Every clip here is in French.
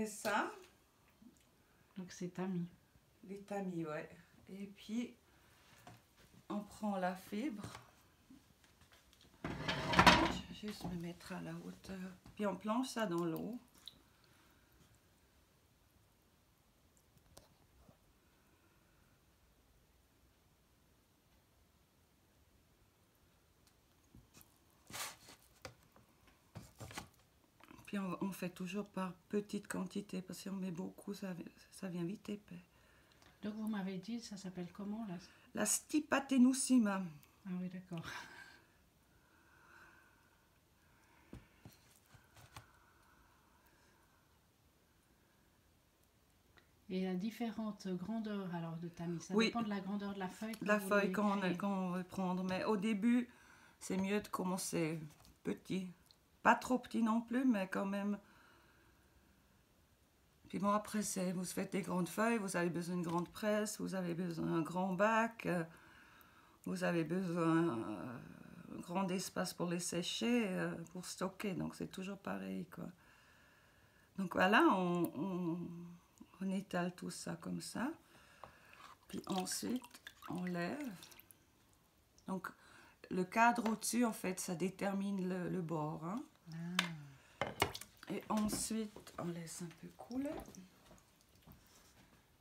met ça. Donc c'est tamis. Les tamis, ouais. Et puis, on prend la fibre. Je vais juste me mettre à la hauteur. Puis on plonge ça dans l'eau. Puis on fait toujours par petite quantité parce qu'on met beaucoup, ça vient vite épais. Donc vous m'avez dit, ça s'appelle comment là? La Stipa tenuissima. Ah oui, d'accord. Et il y a différentes grandeurs alors de tamis. Ça Oui. dépend de la grandeur de la feuille. La feuille qu'on veut prendre. Mais au début, c'est mieux de commencer petit. Pas trop petit non plus, mais quand même. Puis bon, après, vous faites des grandes feuilles, vous avez besoin d'une grande presse, vous avez besoin d'un grand bac, vous avez besoin d'un grand espace pour les sécher, pour stocker. Donc c'est toujours pareil, quoi. Donc voilà, on étale tout ça comme ça. Puis ensuite, on lève. Donc le cadre au-dessus, en fait, ça détermine le bord. Hein. Ah. Et ensuite, on laisse un peu couler.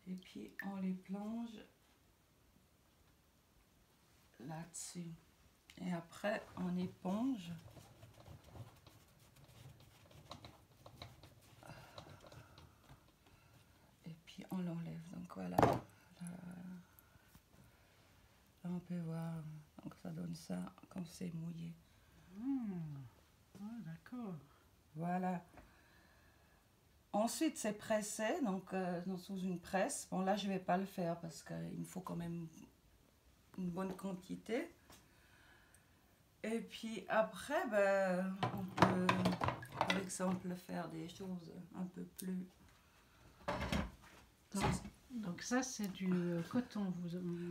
Et puis, on les plonge là-dessus. Et après, on éponge. Et puis, on l'enlève. Donc, voilà. Là, on peut voir. Donc, ça donne ça quand c'est mouillé. Ah, d'accord. Voilà. Ensuite, c'est pressé, donc sous une presse. Bon, là, je ne vais pas le faire parce qu'il me faut quand même une bonne quantité. Et puis après, ben, on peut, par exemple, faire des choses un peu plus... Donc ça, c'est du coton.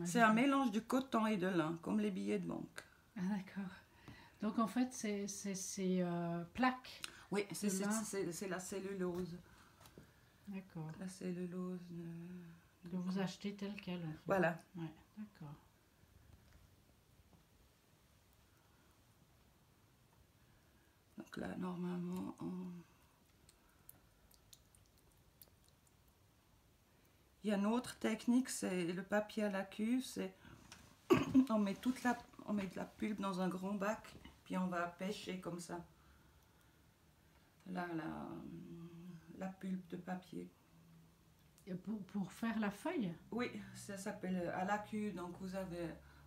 C'est un mélange de coton et de lin, comme les billets de banque. Ah, d'accord. Donc en fait, c'est ces plaques. Oui, c'est la cellulose. D'accord. La cellulose. Que vous achetez telle quelle. En fait. Voilà. Ouais, d'accord. Donc là, normalement, il y a une autre technique, c'est le papier à la cuve. C'est on met de la pulpe dans un grand bac, puis on va pêcher comme ça. Là, la pulpe de papier. Et pour faire la feuille? Oui, ça s'appelle à la cuve. Donc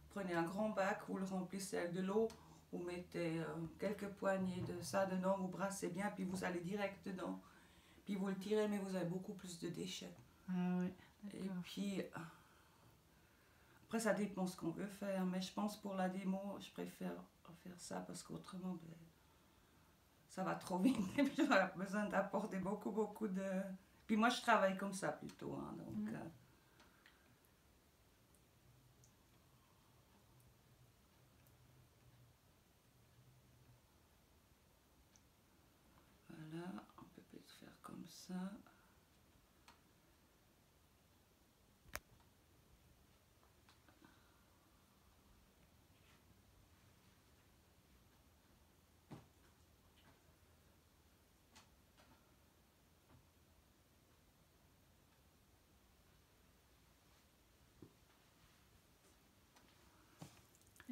prenez un grand bac, vous le remplissez avec de l'eau, vous mettez quelques poignées de ça dedans, vous brassez bien, puis vous allez direct dedans. Puis vous le tirez, mais vous avez beaucoup plus de déchets. Ah oui, et puis, après ça dépend ce qu'on veut faire, mais je pense pour la démo, je préfère faire ça parce qu'autrement, ben, ça va trop vite et puis j'aurai besoin d'apporter beaucoup de... Puis moi je travaille comme ça plutôt, hein, donc... Voilà, on peut peut-être faire comme ça.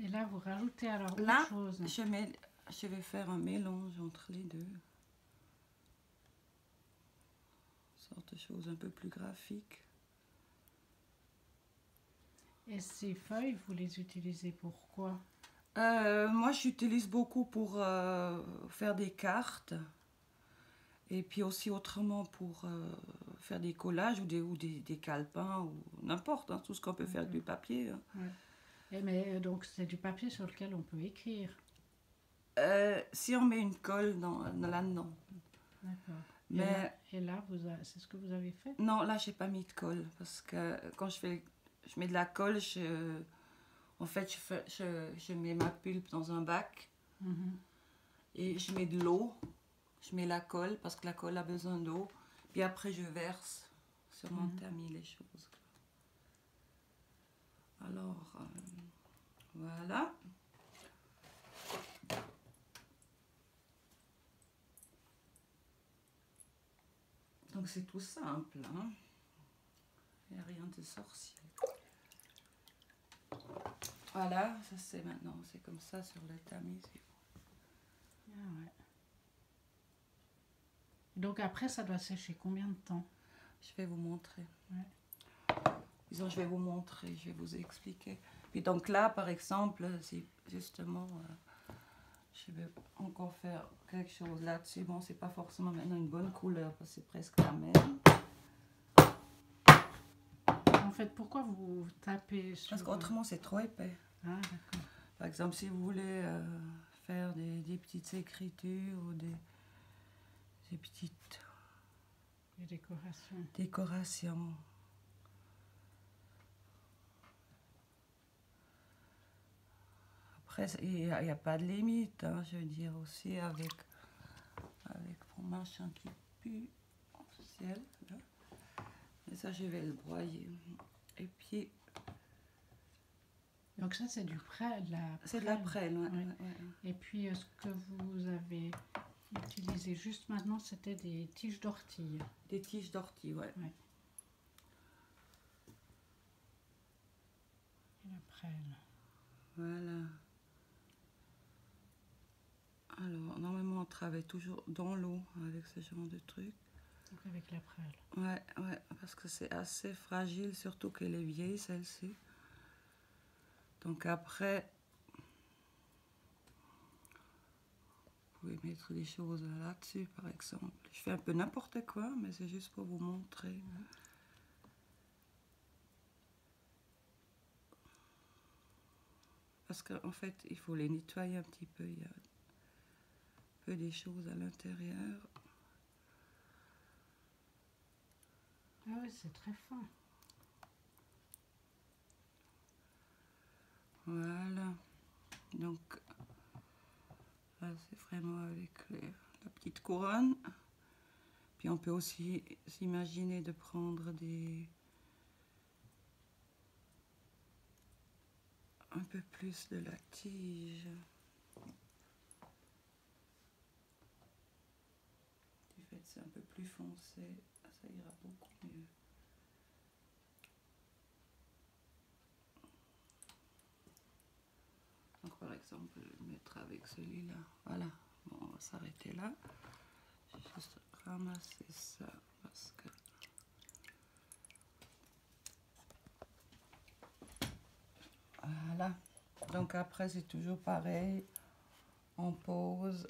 Et là, vous rajoutez alors Là, autre chose. Je vais faire un mélange entre les deux. Une sorte de chose un peu plus graphique. Et ces feuilles, vous les utilisez pour quoi? Moi, j'utilise beaucoup pour faire des cartes. Et puis aussi autrement pour faire des collages ou des calepins ou n'importe, hein, tout ce qu'on peut faire avec du papier. Hein. Ouais. Mais donc c'est du papier sur lequel on peut écrire. Si on met une colle là-dedans. D'accord. Mais et là c'est ce que vous avez fait? Non, là j'ai pas mis de colle parce que quand je mets de la colle, en fait je mets ma pulpe dans un bac et je mets de l'eau, je mets la colle parce que la colle a besoin d'eau, Puis après, je verse sur mon Mhm. tamis les choses. Alors, voilà. Donc c'est tout simple, hein. Il n'y a rien de sorcier. Voilà, ça c'est maintenant, c'est comme ça sur le tamis. Ah ouais. Donc après, ça doit sécher combien de temps? Je vais vous montrer. Ouais. Disons, je vais vous montrer, je vais vous expliquer. Puis donc là, par exemple, c'est justement, je vais encore faire quelque chose là-dessus. Bon, c'est pas forcément maintenant une bonne couleur, parce que c'est presque la même. En fait, pourquoi vous tapez sur... Parce qu'autrement, c'est trop épais. Ah, d'accord. Par exemple, si vous voulez faire des petites écritures ou des petites Les décorations. décorations. Après, il n'y a pas de limite, hein, je veux dire aussi avec mon machin qui pue au ciel. Là. Et ça, je vais le broyer. Et puis, Donc ça, c'est du prêle, de la c'est de la prêle. prêle. Ouais, Ouais. ouais. Et puis, ce que vous avez utilisé juste maintenant, c'était des tiges d'ortie. Des tiges d'ortie, ouais. Ouais. Et la prêle. Voilà. Alors, normalement, on travaille toujours dans l'eau avec ce genre de truc. Donc avec la prêle. Ouais, ouais, parce que c'est assez fragile, surtout qu'elle est vieille, celle-ci. Donc après, vous pouvez mettre des choses là-dessus, par exemple. Je fais un peu n'importe quoi, mais c'est juste pour vous montrer. Parce qu'en fait, il faut les nettoyer un petit peu. Il y a un peu des choses à l'intérieur. Ah oui, c'est très fin. Voilà. Donc, là, c'est vraiment avec la petite couronne. Puis on peut aussi s'imaginer de prendre un peu plus de la tige. Du fait, c'est un peu plus foncé, ça ira beaucoup mieux. Donc par exemple, je vais mettre avec celui-là. Voilà, bon, on va s'arrêter là. Je vais juste ramasser ça parce que... Voilà. Donc après, c'est toujours pareil. On pose.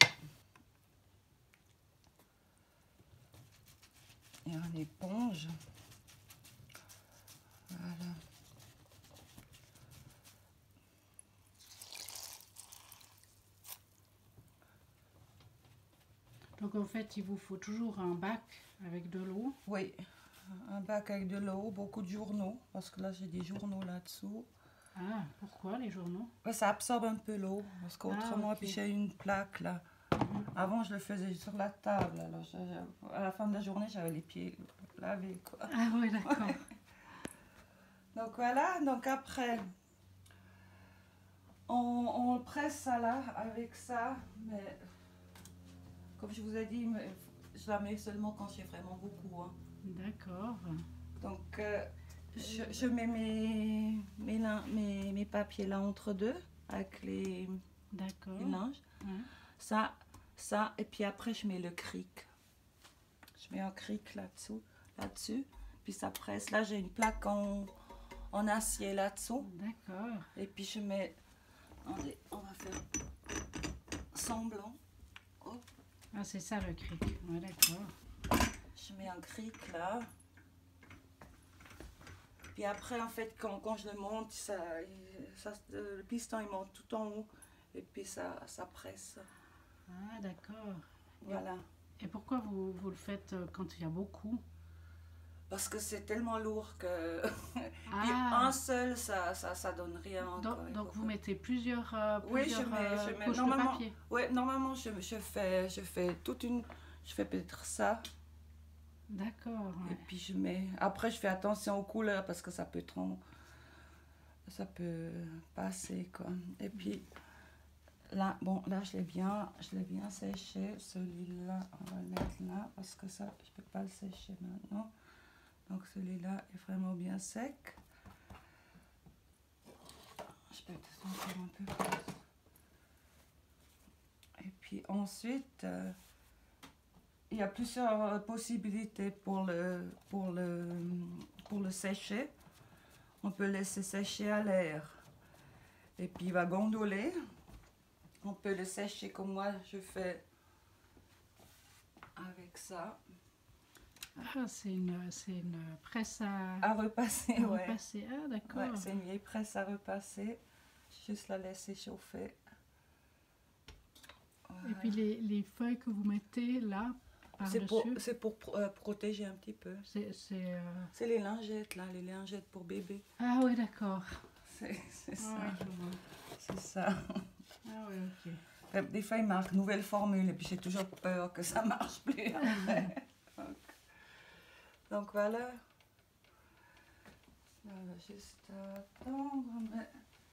Et on éponge. Voilà. Donc en fait, il vous faut toujours un bac avec de l'eau. Oui, un bac avec de l'eau, beaucoup de journaux, parce que là j'ai des journaux là-dessous. Ah, pourquoi les journaux? Ouais, ça absorbe un peu l'eau, parce qu'autrement, ok. puis j'ai une plaque là. Mhm. Avant, je le faisais sur la table, alors à la fin de la journée, j'avais les pieds lavés, quoi. Ah oui, d'accord. Donc voilà, donc après, on presse ça là, avec ça, mais comme je vous ai dit, je la mets seulement quand j'ai vraiment beaucoup, hein. D'accord. Donc, je mets mes papiers là entre deux, avec les D'accord. linges. Ouais. Ça, et puis après, je mets le cric. Je mets un cric là-dessus, puis ça presse. Là, j'ai une plaque en acier là-dessous. D'accord. Et puis, je mets... Attendez, on va faire semblant. Hop, Ah, c'est ça le cric. Ouais, d'accord. je mets un cric là. Puis après, en fait, quand je le monte, le piston, il monte tout en haut. Et puis, ça presse. Ah, d'accord. Voilà. Et pourquoi vous le faites quand il y a beaucoup? Parce que c'est tellement lourd que... Puis Ah, un seul, ça donne rien. donc vous mettez plusieurs, Oui, plusieurs je mets couches de normalement, papier. ouais, normalement je fais toute une... Je fais peut-être ça. D'accord. Et Ouais. puis je mets... Après, je fais attention aux couleurs parce que ça peut passer, quoi. Et puis là, bon, là, je l'ai bien séché. Celui-là, on va le mettre là parce que ça, je peux pas le sécher maintenant. Donc celui-là est vraiment bien sec. Je peux être encore un peu plus. Et puis ensuite, il y a plusieurs possibilités pour le sécher. On peut laisser sécher à l'air. Et puis il va gondoler. On peut le sécher comme moi je fais avec ça. Ah, c'est une presse À repasser, à ouais. repasser. Ah, d'accord. Ouais, c'est une vieille presse à repasser. Juste la laisser chauffer. Voilà. Et puis les feuilles que vous mettez là, C'est par-dessus, pour protéger un petit peu. C'est les lingettes, là, les lingettes pour bébé. Ah oui, d'accord. C'est Ah, ça. ouais, je vois. C'est ça. Ah oui, ok. Des fois, il marque nouvelle formule et puis j'ai toujours peur que ça marche plus après. Donc voilà. On va juste attendre.